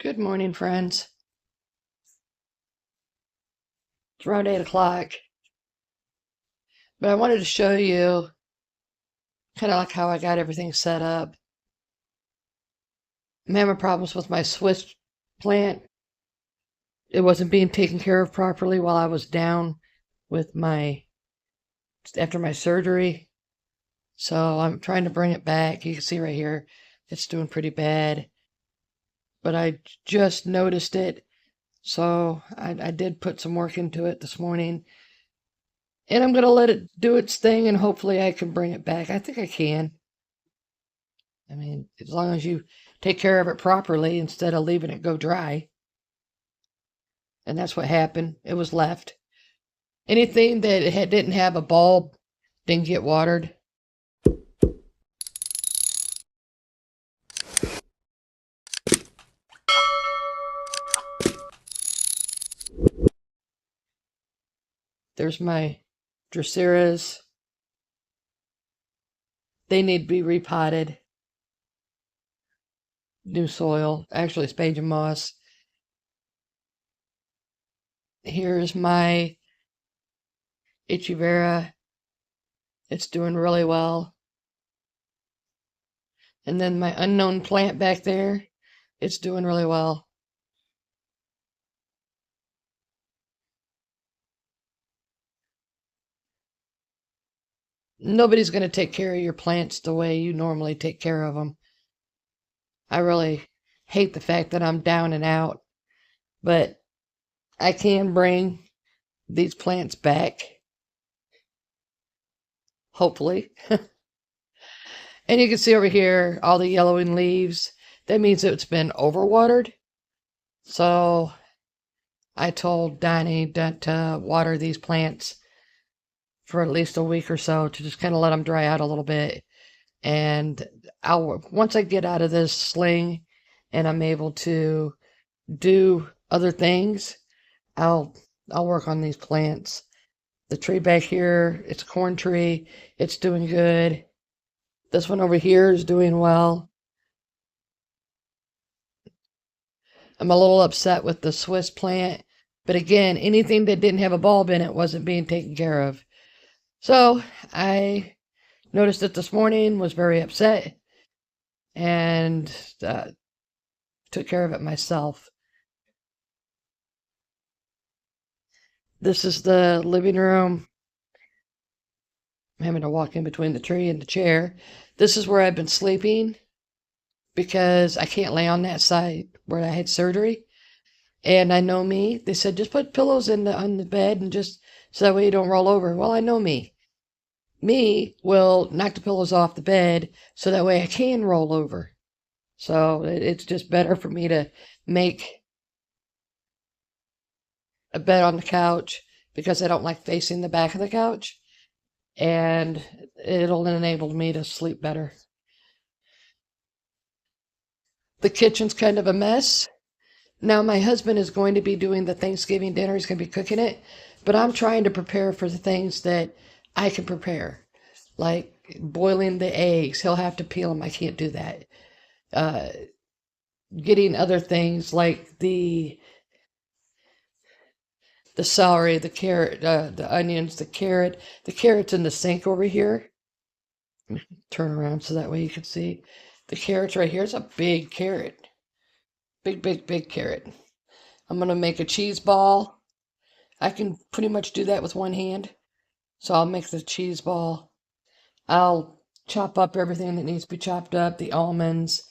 Good morning, friends. It's around 8 o'clock, but I wanted to show you kind of like how I got everything set up. I'm having problems with my Swiss plant. It wasn't being taken care of properly while I was down with after my surgery. So I'm trying to bring it back. You can see right here, it's doing pretty bad. But I just noticed it, so I did put some work into it this morning. And I'm going to let it do its thing, and hopefully I can bring it back. I think I can. I mean, as long as you take care of it properly instead of leaving it go dry. And that's what happened. It was left. Anything that didn't have a bulb didn't get watered. There's my Dracaeras. They need to be repotted. New soil. Actually, sphagnum and moss. Here's my Vera. It's doing really well. And then my unknown plant back there, it's doing really well. Nobody's going to take care of your plants the way you normally take care of them. I really hate the fact that I'm down and out, but I can bring these plants back, hopefully. And you can see over here all the yellowing leaves. That means it's been overwatered. So I told Donnie to water these plants for at least a week or so to just kind of let them dry out a little bit. And once I get out of this sling and I'm able to do other things, I'll work on these plants. The tree back here, it's a corn tree. It's doing good. This one over here is doing well. I'm a little upset with the Swiss plant, but again, anything that didn't have a bulb in it wasn't being taken care of. So I noticed it this morning, was very upset, and took care of it myself. This is the living room. I'm having to walk in between the tree and the chair. This is where I've been sleeping because I can't lay on that side where I had surgery. And I know me. They said, just put pillows on the bed and just so that way you don't roll over. Well, I know me. Me will knock the pillows off the bed so that way I can roll over. So it's just better for me to make a bed on the couch because I don't like facing the back of the couch. And it'll enable me to sleep better. The kitchen's kind of a mess. Now my husband is going to be doing the Thanksgiving dinner. He's going to be cooking it. But I'm trying to prepare for the things that I can prepare. Like boiling the eggs. He'll have to peel them. I can't do that. Getting other things like the celery, the carrot, the onions, the carrot. The carrot's in the sink over here. Turn around so that way you can see. The carrot's right here. It's a big carrot. Big, big, big carrot. I'm going to make a cheese ball. I can pretty much do that with one hand. So I'll make the cheese ball. I'll chop up everything that needs to be chopped up. The almonds,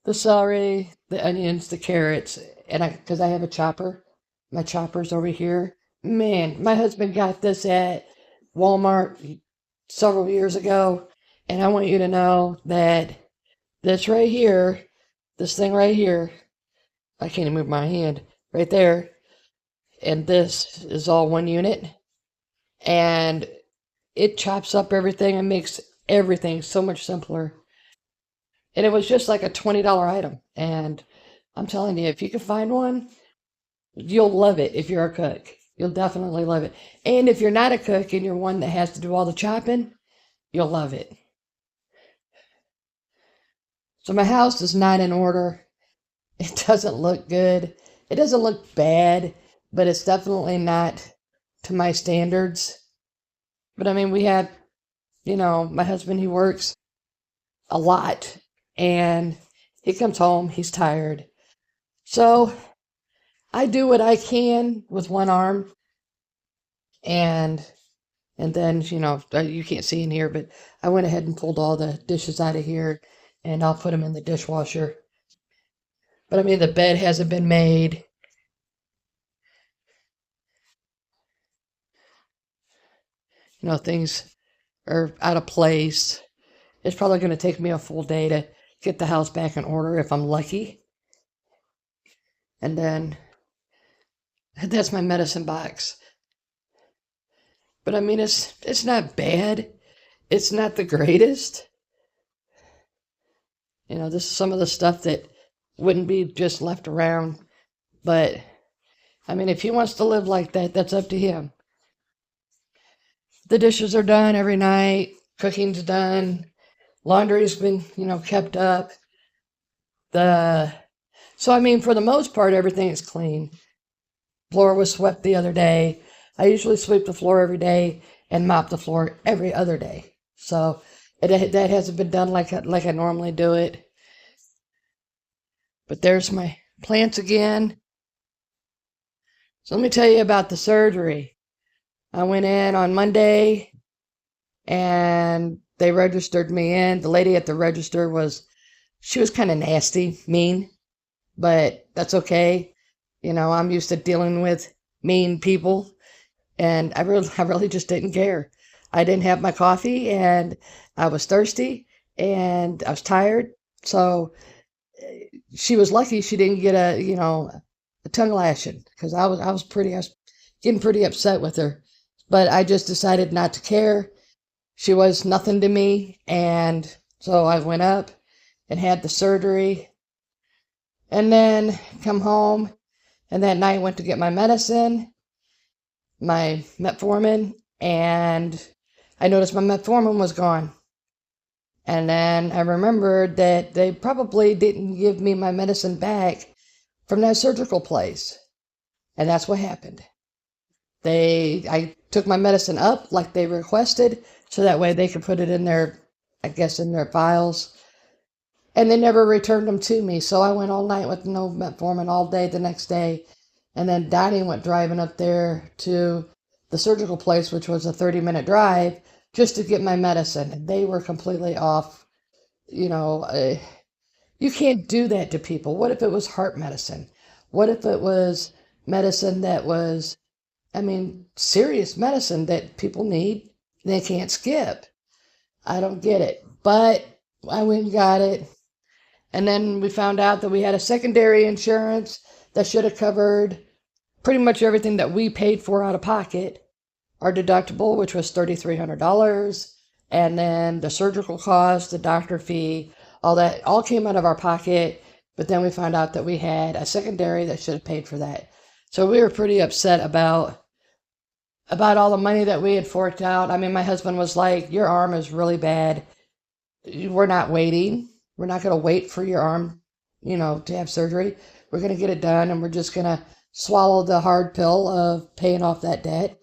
the celery, the onions, the carrots. And because I have a chopper. My chopper's over here. Man, my husband got this at Walmart several years ago. And I want you to know that this right here, this thing right here, I can't even move my hand, right there, and this is all one unit. And it chops up everything and makes everything so much simpler. And it was just like a $20 item. And I'm telling you, if you can find one, you'll love it if you're a cook. You'll definitely love it. And if you're not a cook and you're one that has to do all the chopping, you'll love it. So my house is not in order. It doesn't look good. It doesn't look bad, but it's definitely not to my standards. But I mean, we have, my husband, he works a lot and he comes home, he's tired. So I do what I can with one arm and then, you can't see in here, but I went ahead and pulled all the dishes out of here and I'll put them in the dishwasher. But I mean, the bed hasn't been made. Things are out of place. It's probably going to take me a full day to get the house back in order if I'm lucky. And then that's my medicine box. But I mean, it's not bad. It's not the greatest. This is some of the stuff that wouldn't be just left around. But I mean, if he wants to live like that, that's up to him. The dishes are done every night. Cooking's done. Laundry's been, kept up. So I mean, for the most part, everything is clean. Floor was swept the other day. I usually sweep the floor every day and mop the floor every other day. So that hasn't been done like I normally do it. But there's my plants again. So let me tell you about the surgery. I went in on Monday and they registered me in. The lady at the register she was kind of nasty, mean, but that's okay. I'm used to dealing with mean people and I really just didn't care. I didn't have my coffee and I was thirsty and I was tired. So she was lucky she didn't get a tongue lashing because I was getting pretty upset with her. But I just decided not to care. She was nothing to me. And so I went up and had the surgery and then come home. And that night went to get my medicine, my metformin, and I noticed my metformin was gone. And then I remembered that they probably didn't give me my medicine back from that surgical place. And that's what happened. I took my medicine up like they requested, so that way they could put it in their files. And they never returned them to me. So I went all night with no metformin all day the next day. And then Donnie went driving up there to the surgical place, which was a 30-minute drive, just to get my medicine. And they were completely off. You can't do that to people. What if it was heart medicine? What if it was medicine that was, serious medicine that people need? They can't skip. I don't get it. But I went and got it. And then we found out that we had a secondary insurance that should have covered pretty much everything that we paid for out of pocket. Our deductible, which was $3,300, and then the surgical cost, the doctor fee, all that all came out of our pocket. But then we found out that we had a secondary that should have paid for that. So we were pretty upset about all the money that we had forked out. My husband was like, your arm is really bad. We're not waiting. We're not going to wait for your arm, to have surgery. We're going to get it done, and we're just going to swallow the hard pill of paying off that debt.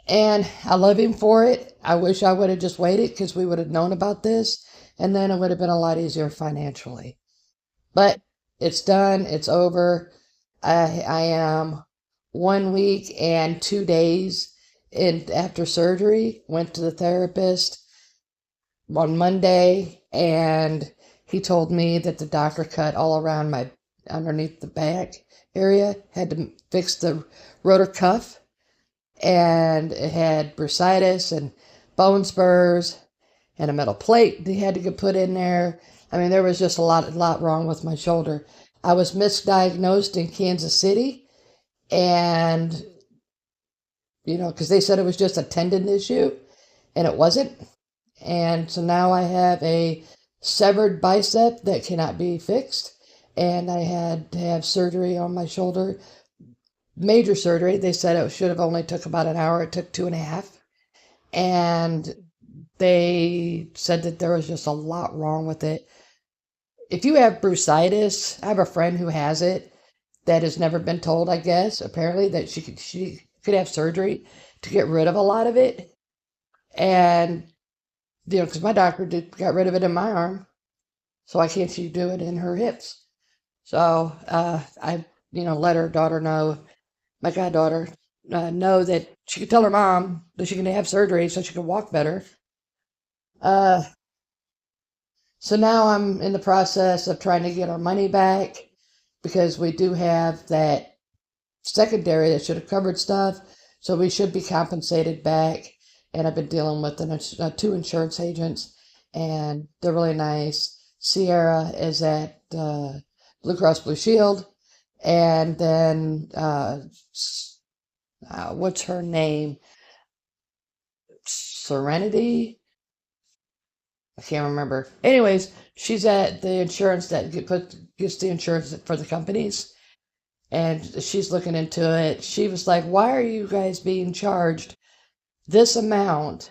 And I love him for it. I wish I would have just waited because we would have known about this, and then it would have been a lot easier financially. But it's done. It's over. I am 1 week and 2 days after surgery. Went to the therapist on Monday, and he told me that the doctor cut all around underneath the back area, had to fix the rotor cuff, and it had bursitis and bone spurs and a metal plate they had to get put in there. There was just a lot wrong with my shoulder. I was misdiagnosed in Kansas City, and because they said it was just a tendon issue, and it wasn't. And so now I have a severed bicep that cannot be fixed. And I had to have surgery on my shoulder. Major surgery. They said it should have only took about an hour. It took 2.5. And they said that there was just a lot wrong with it. if you have bursitis, I have a friend who has it that has never been told, I guess, apparently, that she could have surgery to get rid of a lot of it. And, because my doctor got rid of it in my arm, so why can't she do it in her hips? So I, let her daughter know, my goddaughter, know that she could tell her mom that she can have surgery so she can walk better. Uh, so now I'm in the process of trying to get our money back because we do have that secondary that should have covered stuff. So we should be compensated back. And I've been dealing with two insurance agents, and they're really nice. Sierra is at Blue Cross Blue Shield, and then what's her name? Serenity? I can't remember. Anyways, she's at the insurance that gets the insurance for the companies, and she's looking into it. She was like, "Why are you guys being charged this amount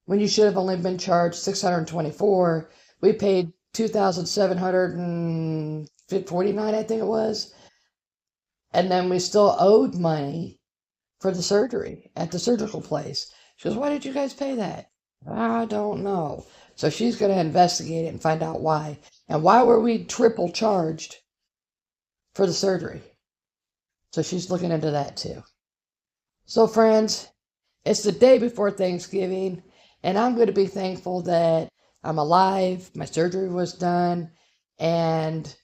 when you should have only been charged 624? We paid 2,749, I think it was, and then we still owed money for the surgery at the surgical place." She goes, "Why did you guys pay that?" I don't know. So she's going to investigate it and find out why. And why were we triple charged for the surgery? So she's looking into that too. So, friends, it's the day before Thanksgiving, and I'm going to be thankful that I'm alive, my surgery was done, and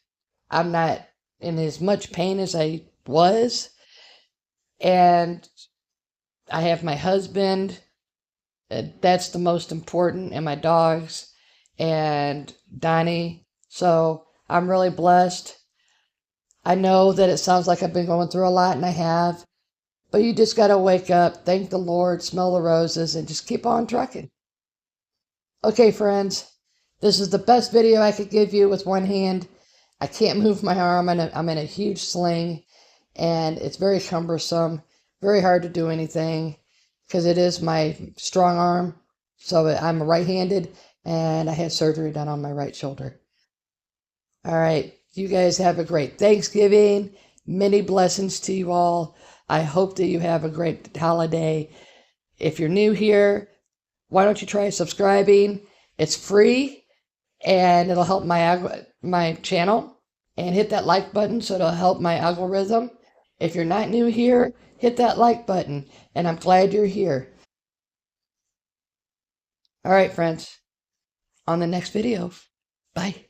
I'm not in as much pain as I was. And I have my husband, that's the most important, and my dogs, and Donnie. So I'm really blessed. I know that it sounds like I've been going through a lot, and I have, but you just got to wake up, thank the Lord, smell the roses, and just keep on trucking. Okay, friends, this is the best video I could give you with one hand. I can't move my arm. I'm in a huge sling, and it's very cumbersome, very hard to do anything because it is my strong arm. So I'm right-handed, and I had surgery done on my right shoulder. All right, you guys have a great Thanksgiving. Many blessings to you all. I hope that you have a great holiday. If you're new here, why don't you try subscribing? It's free, and it'll help my channel. And hit that like button so it'll help my algorithm. If you're not new here, hit that like button, and I'm glad you're here. All right, friends, on the next video. Bye.